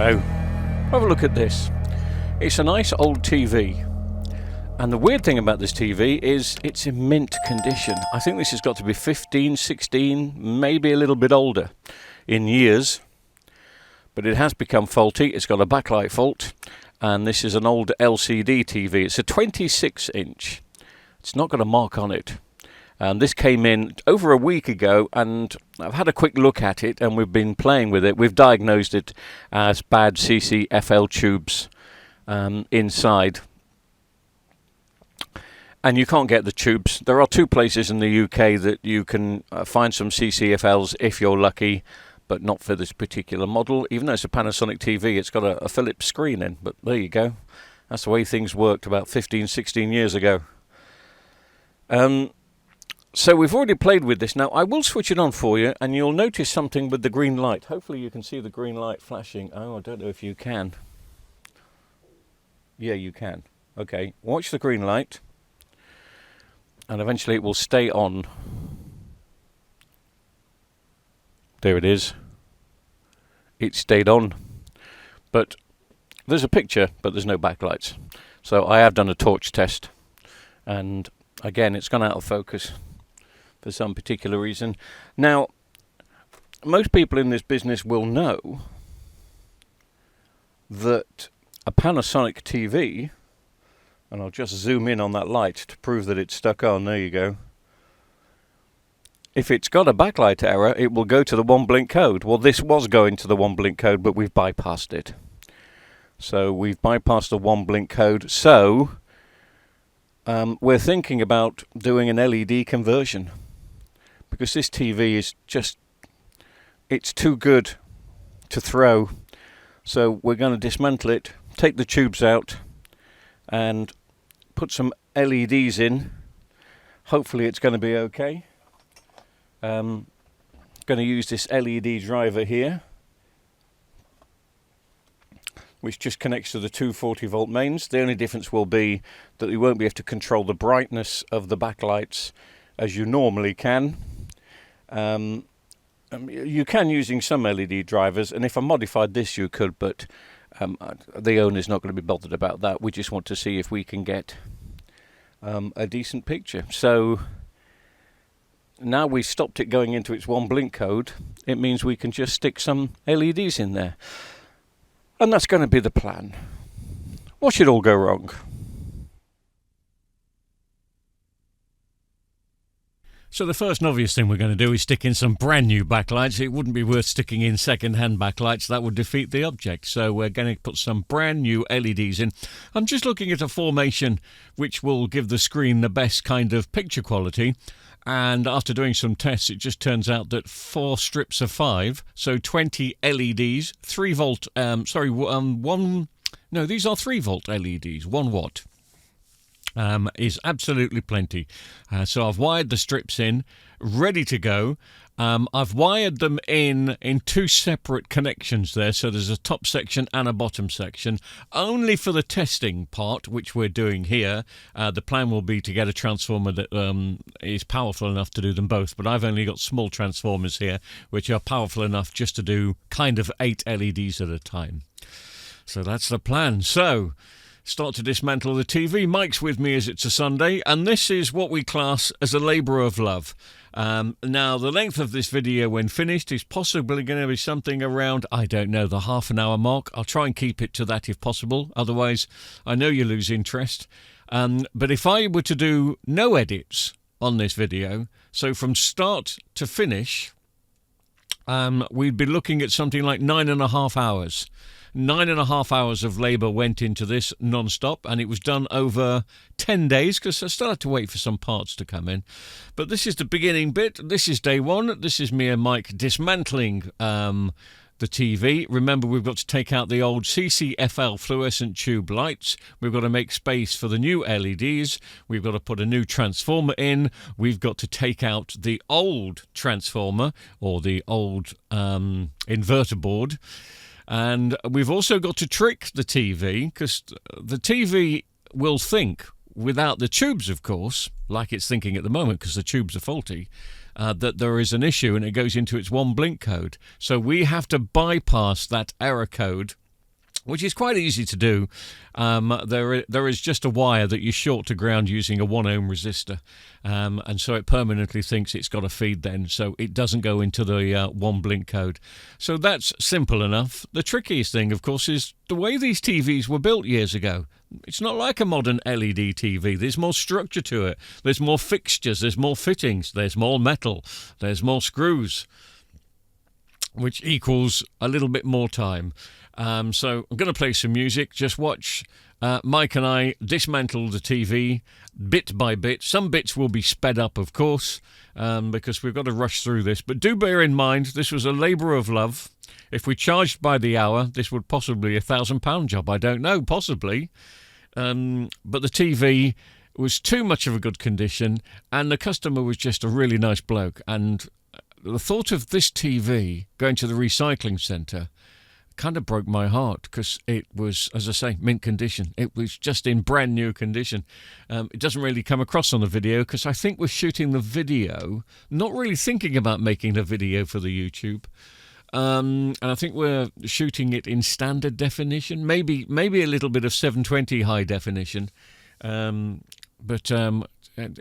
Hello. Have a look at this. It's a nice old TV. And the weird thing about this TV is it's in mint condition. I think this has got to be 15, 16, maybe a little bit older in years. But it has become faulty. It's got a backlight fault. And this is an old LCD TV. It's a 26-inch. It's not got a mark on it. And this came in over a week ago, and I've had a quick look at it, and we've been playing with it. We've diagnosed it as bad CCFL tubes inside. And you can't get the tubes. There are 2 places in the UK that you can find some CCFLs if you're lucky, but not for this particular model. Even though it's a Panasonic TV, it's got a Philips screen in. But there you go. That's the way things worked about 15, 16 years ago. So we've already played with this. Now, I will switch it on for you, and you'll notice something with the green light. Hopefully you can see the green light flashing. Oh, I don't know if you can. Yeah, you can. Okay, watch the green light, and eventually it will stay on. There it is. It stayed on. But there's a picture, but there's no backlights. So I have done a torch test, and again, it's gone out of focus for some particular reason. Now, most people in this business will know that a Panasonic TV, and I'll just zoom in on that light to prove that it's stuck on, there you go. If it's got a backlight error, it will go to the 1-blink code. Well, this was going to the 1-blink code, but we've bypassed it. So we've bypassed the 1-blink code, so we're thinking about doing an LED conversion, because this TV is just, it's too good to throw. So we're going to dismantle it, take the tubes out, and put some LEDs in. Hopefully it's going to be okay. Going to use this LED driver here, which just connects to the 240 volt mains. The only difference will be that you won't be able to control the brightness of the backlights as you normally can. You can using some LED drivers, and if I modified this you could, but the owner's not going to be bothered about that. We just want to see if we can get a decent picture. So now we've stopped it going into its 1-blink code, it means we can just stick some LEDs in there. And that's going to be the plan. What should all go wrong? So the first and obvious thing we're going to do is stick in some brand new backlights. It wouldn't be worth sticking in second-hand backlights. That would defeat the object. So we're going to put some brand new LEDs in. I'm just looking at a formation which will give the screen the best kind of picture quality. And after doing some tests, it just turns out that 4 strips of 5, so 20 LEDs, 3 volt, these are 3 volt LEDs, 1 watt, is absolutely plenty. So I've wired the strips in, ready to go. I've wired them in 2 separate connections there, so there's a top section and a bottom section, only for the testing part, which we're doing here. The plan will be to get a transformer that is powerful enough to do them both, but I've only got small transformers here, which are powerful enough just to do kind of 8 LEDs at a time. So that's the plan. So start to dismantle the TV. Mike's with me as it's a Sunday, and this is what we class as a labour of love. Now, the length of this video when finished is possibly going to be something around, I don't know, the half-an-hour mark. I'll try and keep it to that if possible. Otherwise, I know you lose interest. But if I were to do no edits on this video, so from start to finish, we'd be looking at something like 9.5 hours. 9.5 hours of labour went into this non-stop, and it was done over 10 days because I still had to wait for some parts to come in. But this is the beginning bit. This is day 1. This is me and Mike dismantling the TV. Remember, we've got to take out the old CCFL fluorescent tube lights. We've got to make space for the new LEDs. We've got to put a new transformer in. We've got to take out the old transformer or the old inverter board. And we've also got to trick the TV, because the TV will think, without the tubes, of course, like it's thinking at the moment because the tubes are faulty, that there is an issue and it goes into its 1-blink code. So we have to bypass that error code which is quite easy to do. There is just a wire that you short to ground using a 1 ohm resistor, and so it permanently thinks it's got a feed then, so it doesn't go into the 1 blink code. So that's simple enough. The trickiest thing, of course, is the way these TVs were built years ago. It's not like a modern LED TV. There's more structure to it. There's more fixtures, there's more fittings, there's more metal, there's more screws, which equals a little bit more time. So I'm going to play some music. Just watch Mike and I dismantle the TV bit by bit. Some bits will be sped up, of course, because we've got to rush through this. But do bear in mind, this was a labour of love. If we charged by the hour, this would possibly be £1,000 job. I don't know, possibly. But the TV was too much of a good condition, and the customer was just a really nice bloke. And the thought of this TV going to the recycling centre kind of broke my heart, because it was, as I say, mint condition. It was just in brand new condition. It doesn't really come across on the video, because I think we're shooting the video, not really thinking about making the video for the YouTube. And I think we're shooting it in standard definition, maybe a little bit of 720 high definition, but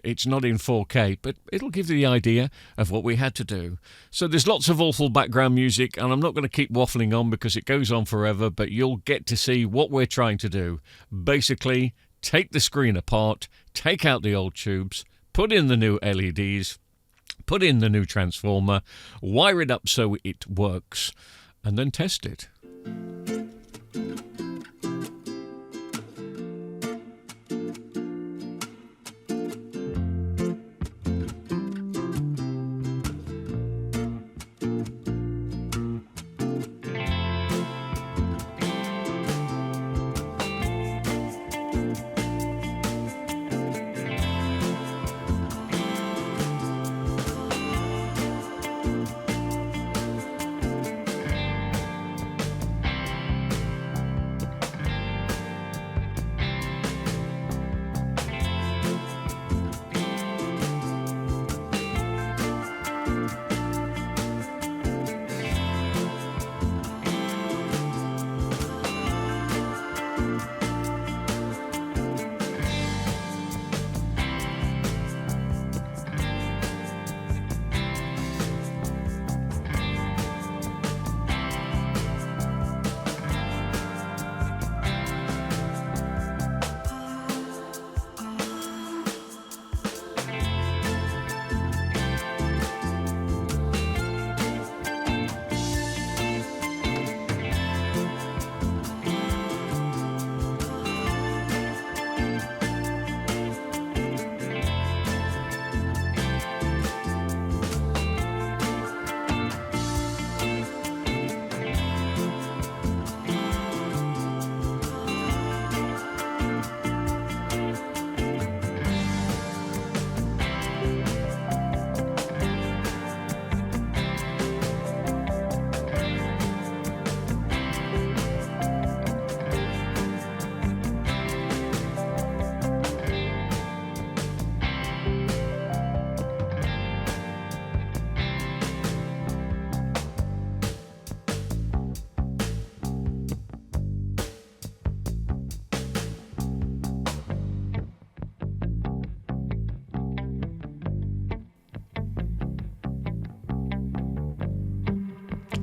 it's not in 4K, but it'll give you the idea of what we had to do. So there's lots of awful background music, and I'm not going to keep waffling on because it goes on forever, but you'll get to see what we're trying to do. Basically, take the screen apart, take out the old tubes, put in the new LEDs, put in the new transformer, wire it up so it works, and then test it.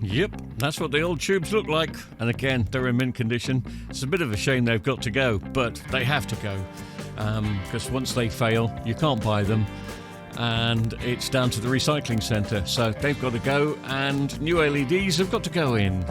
Yep, that's what the old tubes look like. And again, they're in mint condition. It's a bit of a shame they've got to go, but they have to go. Because once they fail, you can't buy them. And it's down to the recycling centre. So they've got to go, and new LEDs have got to go in.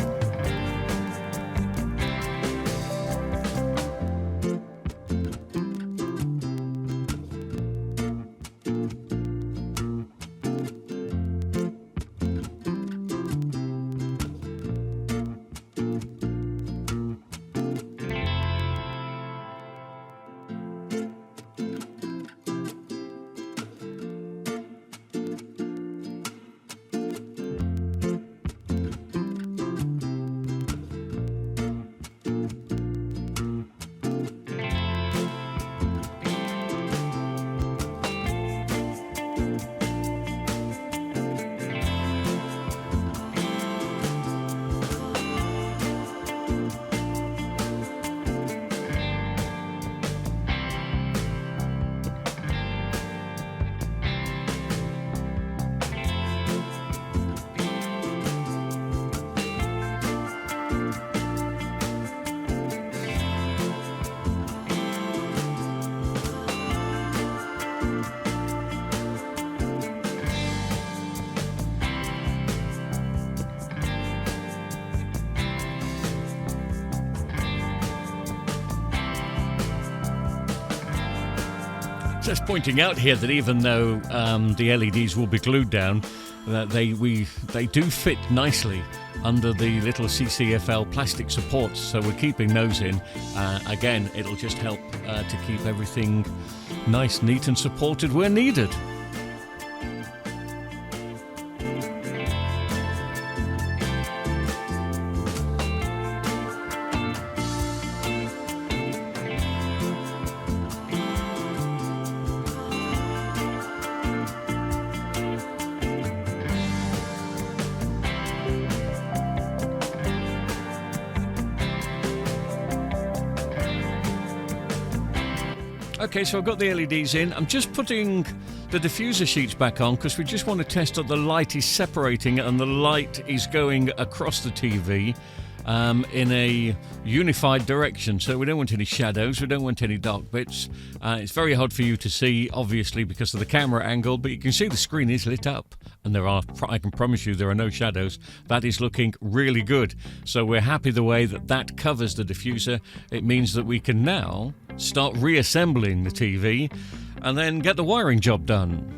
Just pointing out here that even though the LEDs will be glued down, that they do fit nicely under the little CCFL plastic supports, so we're keeping those in. Again, it'll just help to keep everything nice, neat and supported where needed. Okay, so I've got the LEDs in. I'm just putting the diffuser sheets back on because we just want to test that the light is separating and the light is going across the TV in a unified direction. So we don't want any shadows, we don't want any dark bits. It's very hard for you to see, obviously, because of the camera angle, but you can see the screen is lit up. And I can promise you, there are no shadows. That is looking really good. So we're happy the way that covers the diffuser. It means that we can now start reassembling the TV and then get the wiring job done.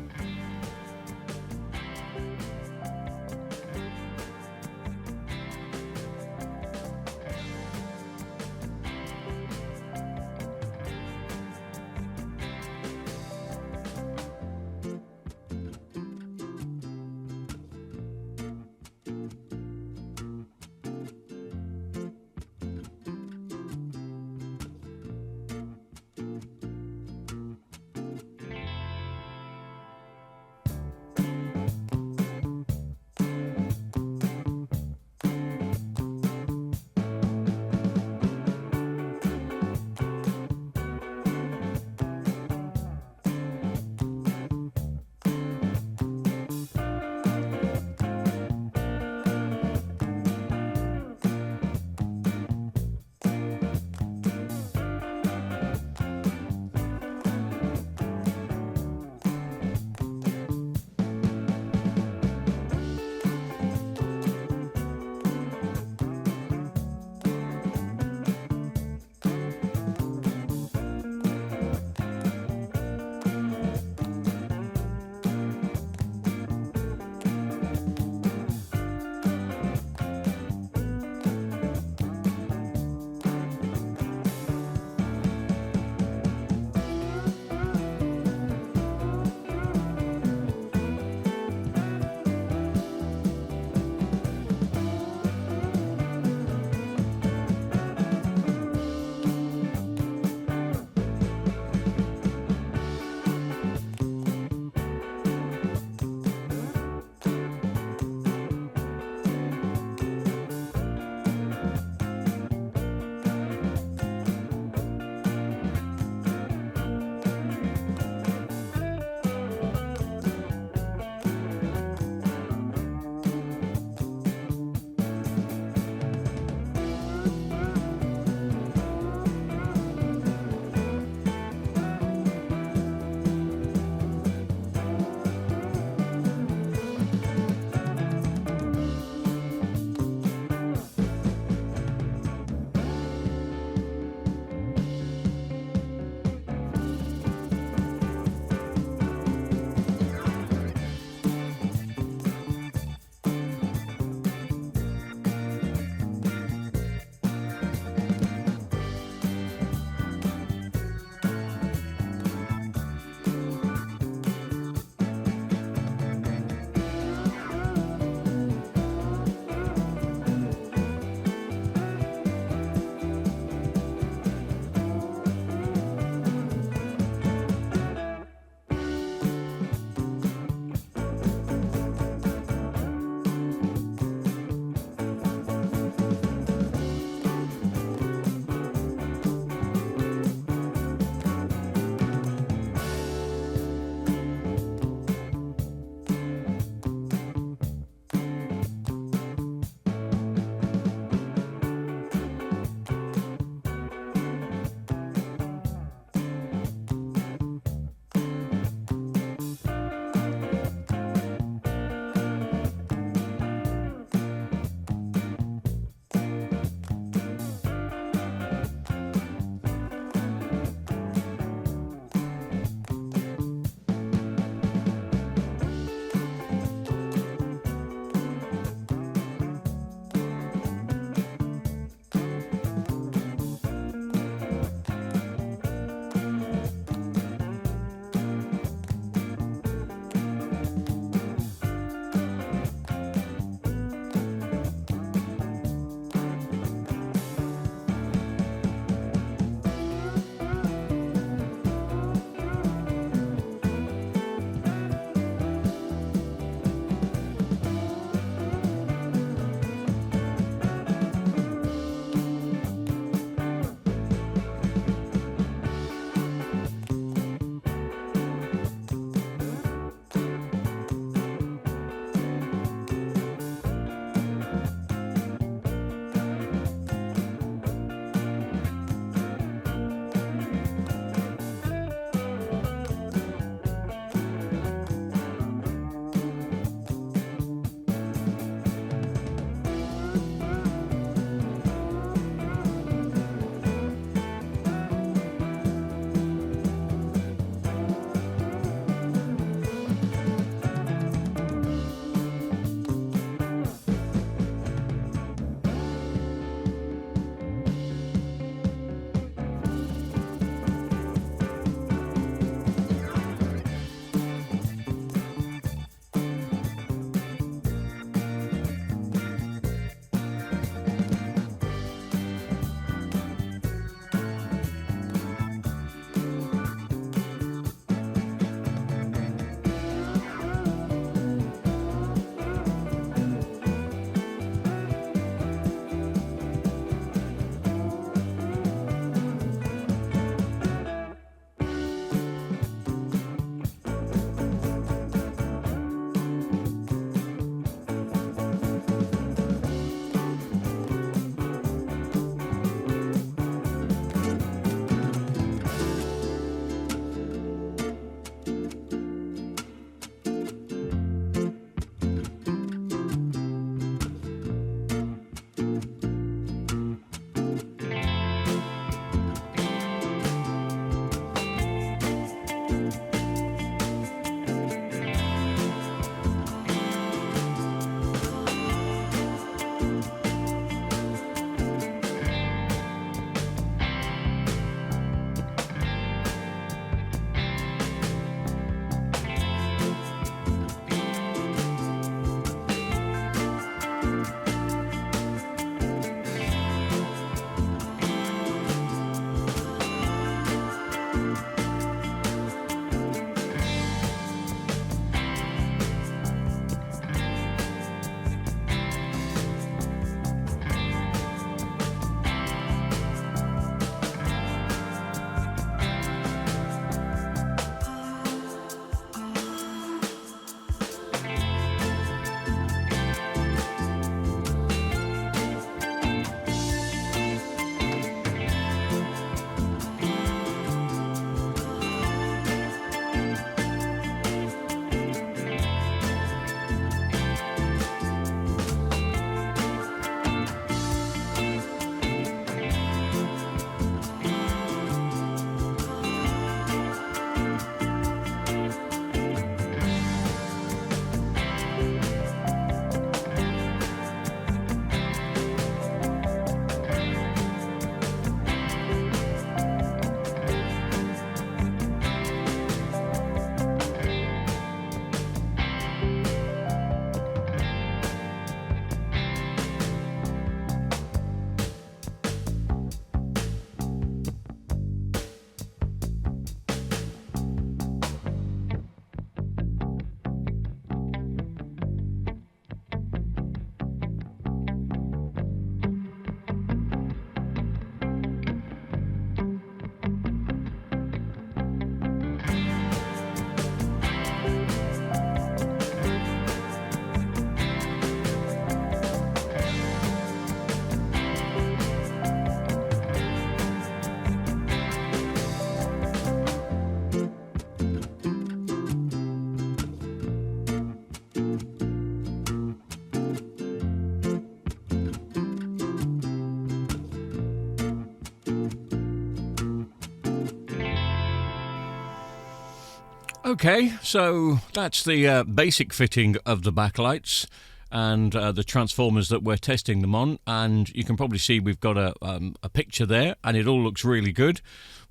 Okay, so that's the basic fitting of the backlights and the transformers that we're testing them on, and you can probably see we've got a picture there, and it all looks really good.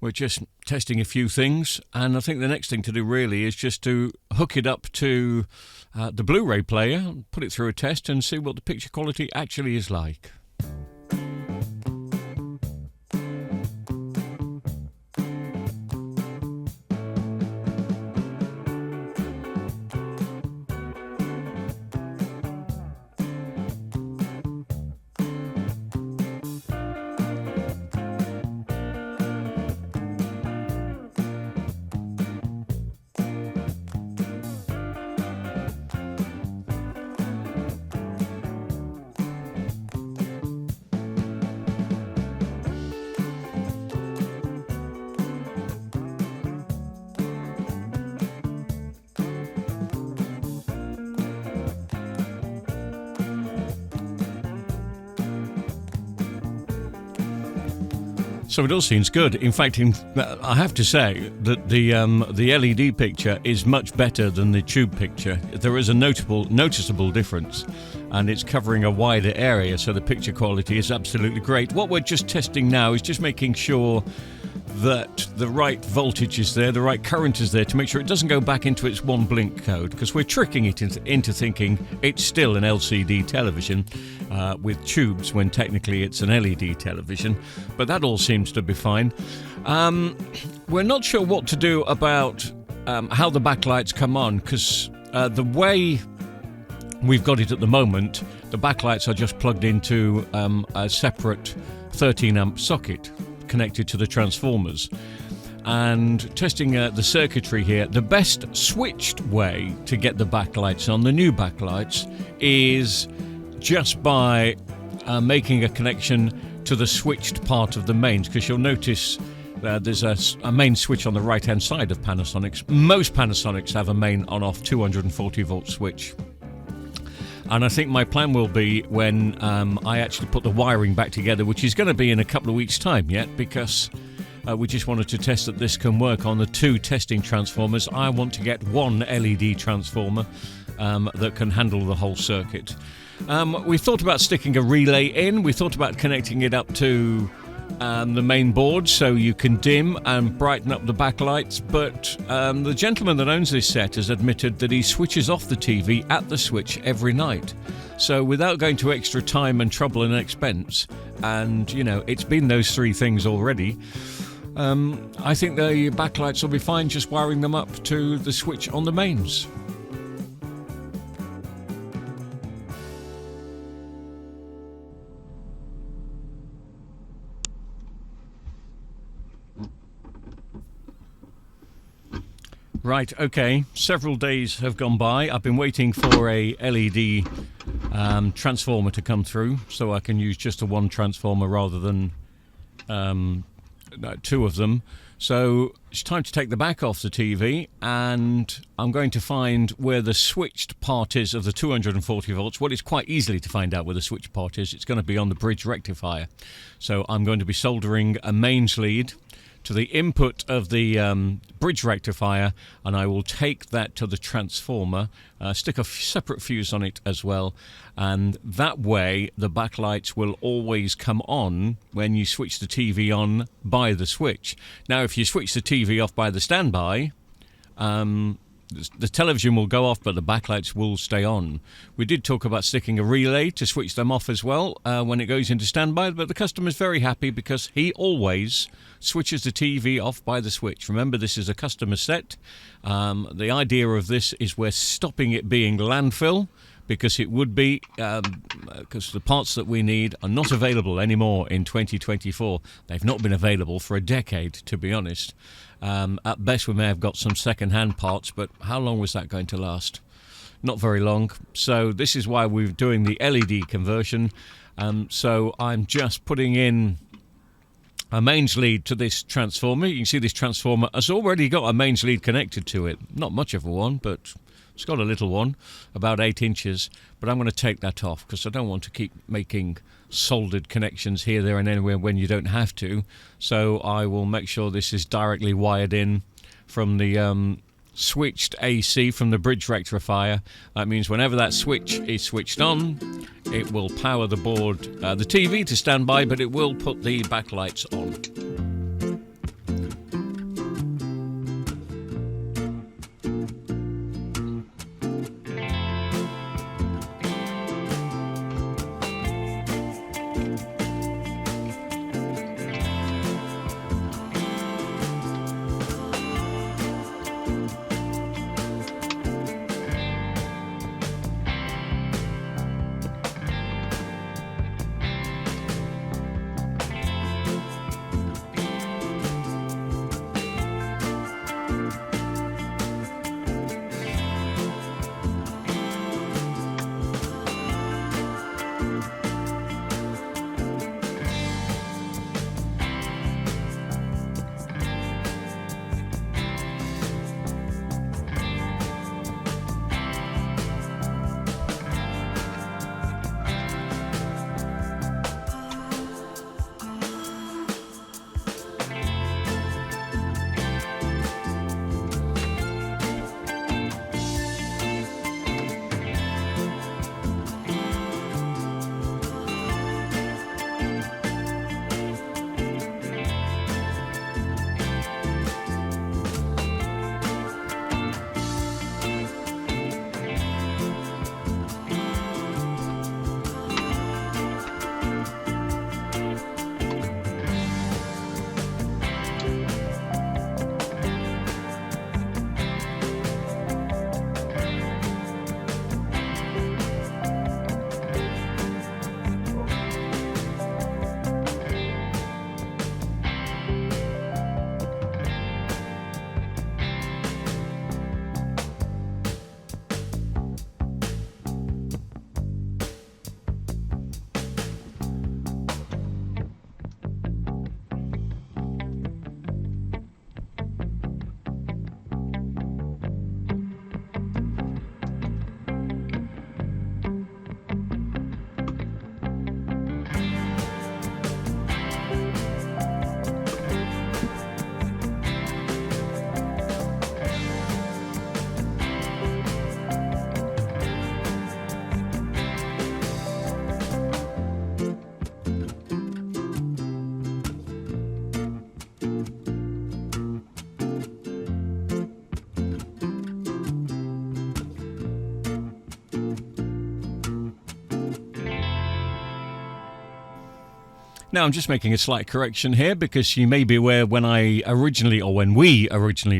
We're just testing a few things, and I think the next thing to do really is just to hook it up to the Blu-ray player, put it through a test and see what the picture quality actually is like. So it all seems good. In fact, I have to say that the LED picture is much better than the tube picture. There is a noticeable difference, and it's covering a wider area, so the picture quality is absolutely great. What we're just testing now is just making sure that the right voltage is there, the right current is there, to make sure it doesn't go back into its one blink code, because we're tricking it into thinking it's still an LCD television with tubes when technically it's an LED television, but that all seems to be fine. We're not sure what to do about how the backlights come on, because the way we've got it at the moment, the backlights are just plugged into a separate 13 amp socket connected to the transformers. And testing the circuitry here, the best switched way to get the backlights on, the new backlights, is just by making a connection to the switched part of the mains, because you'll notice there's a main switch on the right hand side of Panasonic's. Most Panasonics have a main on-off 240 volt switch. And I think my plan will be when I actually put the wiring back together, which is going to be in a couple of weeks' time yet, because we just wanted to test that this can work on the two testing transformers. I want to get one LED transformer that can handle the whole circuit. We thought about sticking a relay in. We thought about connecting it up to the main board so you can dim and brighten up the backlights, but the gentleman that owns this set has admitted that he switches off the TV at the switch every night. So without going to extra time and trouble and expense, and it's been those three things already, I think the backlights will be fine just wiring them up to the switch on the mains. Right, okay, several days have gone by. I've been waiting for a LED transformer to come through, so I can use just a one transformer rather than two of them. So it's time to take the back off the TV, and I'm going to find where the switched part is of the 240 volts. Well, it's quite easily to find out where the switched part is. It's going to be on the bridge rectifier. So I'm going to be soldering a mains lead to the input of the bridge rectifier, and I will take that to the transformer, stick a separate fuse on it as well, and that way the backlights will always come on when you switch the TV on by the switch. Now, if you switch the TV off by the standby, the television will go off, but the backlights will stay on. We did talk about sticking a relay to switch them off as well when it goes into standby, but the customer's very happy because he always switches the TV off by the switch. Remember, this is a customer set. The idea of this is we're stopping it being landfill, because it would be, because the parts that we need are not available anymore in 2024. They've not been available for a decade, to be honest. At best, we may have got some second-hand parts, but how long was that going to last? Not very long. So this is why we're doing the LED conversion. So I'm just putting in a mains lead to this transformer. You can see this transformer has already got a mains lead connected to it. Not much of a one, but it's got a little one, about 8 inches. But I'm going to take that off because I don't want to keep making soldered connections here, there and anywhere when you don't have to. So I will make sure this is directly wired in from the switched AC from the bridge rectifier. That means whenever that switch is switched on, it will power the board, the TV to stand by, but it will put the backlights on. Now, I'm just making a slight correction here because you may be aware when we originally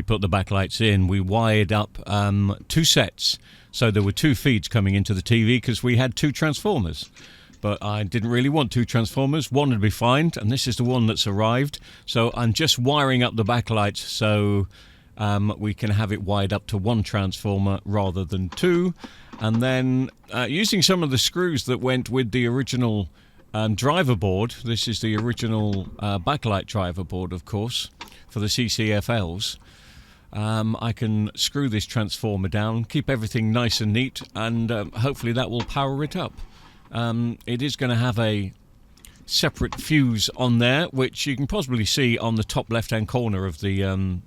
put the backlights in, we wired up 2 sets. So there were 2 feeds coming into the TV because we had 2 transformers. But I didn't really want 2 transformers. One would be fine, and this is the one that's arrived. So I'm just wiring up the backlights so we can have it wired up to 1 transformer rather than 2. And then using some of the screws that went with the original driver board. This is the original backlight driver board, of course, for the CCFLs. I can screw this transformer down, keep everything nice and neat, and hopefully that will power it up. It is going to have a separate fuse on there, which you can possibly see on the top left-hand corner of the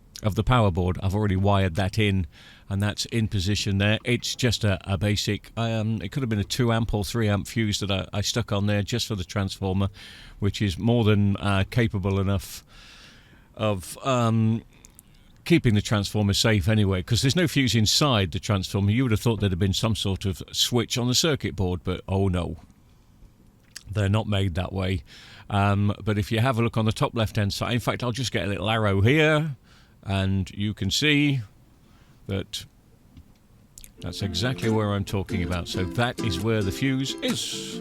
power board. I've already wired that in, and that's in position there. It's just a basic, it could have been a 2 amp or 3 amp fuse that I stuck on there just for the transformer, which is more than capable enough of keeping the transformer safe anyway, because there's no fuse inside the transformer. You would have thought there'd have been some sort of switch on the circuit board, but oh no, they're not made that way. But if you have a look on the top left hand side, in fact I'll just get a little arrow here and you can see that that's exactly where I'm talking about. So that is where the fuse is.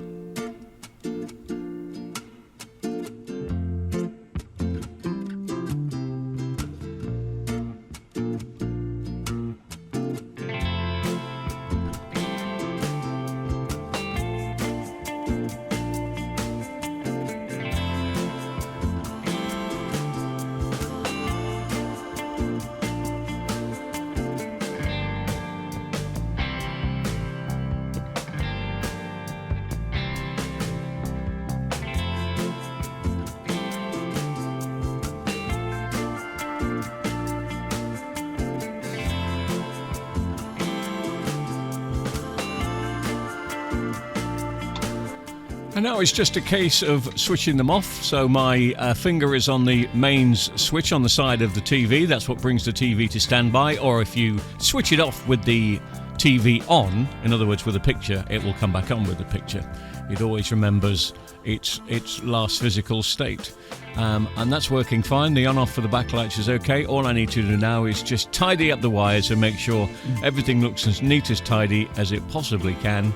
And now it's just a case of switching them off. So my finger is on the mains switch on the side of the TV. That's what brings the TV to standby. Or if you switch it off with the TV on, in other words with a picture, it will come back on with the picture. It always remembers its last physical state. And that's working fine. The on-off for the backlights is okay. All I need to do now is just tidy up the wires and make sure everything looks as neat as tidy as it possibly can.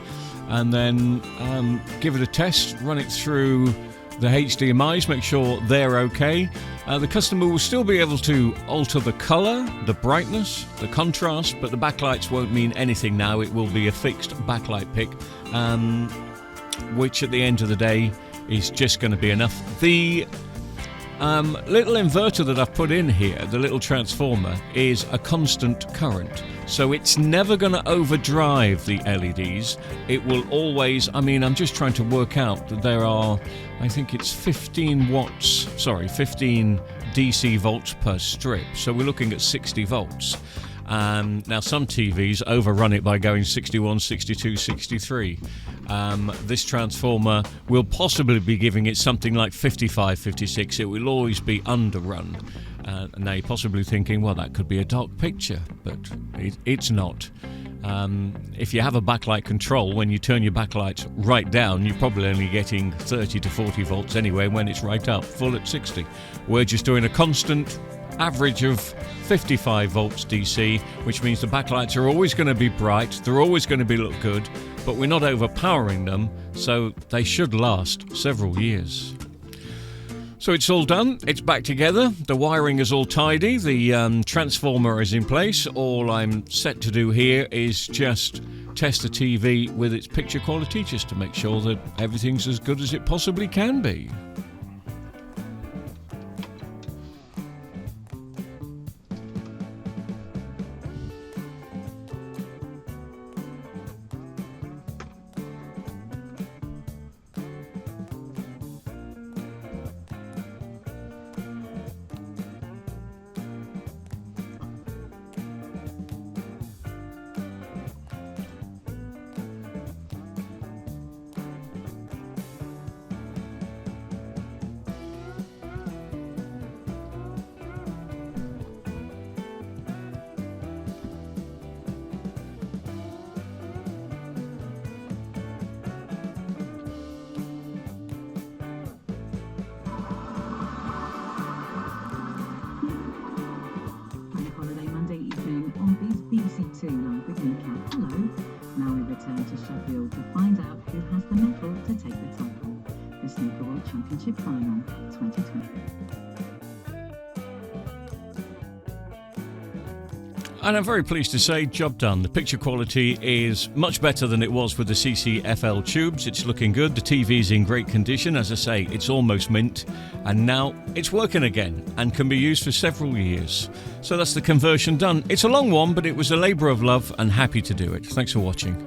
And then give it a test, run it through the HDMIs, make sure they're okay. The customer will still be able to alter the colour, the brightness, the contrast, but the backlights won't mean anything now. It will be a fixed backlight pick, which at the end of the day is just going to be enough. The little inverter that I've put in here, the little transformer, is a constant current. So it's never going to overdrive the LEDs. It will always, I'm just trying to work out that there are, I think it's 15 DC volts per strip. So we're looking at 60 volts. Now some TVs overrun it by going 61, 62, 63. This transformer will possibly be giving it something like 55, 56. It will always be underrun. Now you're possibly thinking, well, that could be a dark picture, but it's not. If you have a backlight control, when you turn your backlights right down, you're probably only getting 30 to 40 volts anyway. When it's right up, full at 60. We're just doing a constant average of 55 volts DC, which means the backlights are always going to be bright, they're always going to look good, but we're not overpowering them, so they should last several years. So it's all done, it's back together, the wiring is all tidy, the transformer is in place. All I'm set to do here is just test the TV with its picture quality, just to make sure that everything's as good as it possibly can be. Now we return to Sheffield to find out who has the mettle to take the title. The Snooker World Championship Final 2020. And I'm very pleased to say, job done. The picture quality is much better than it was with the CCFL tubes. It's looking good. The TV's in great condition. As I say, it's almost mint. And now it's working again and can be used for several years. So that's the conversion done. It's a long one, but it was a labour of love and happy to do it. Thanks for watching.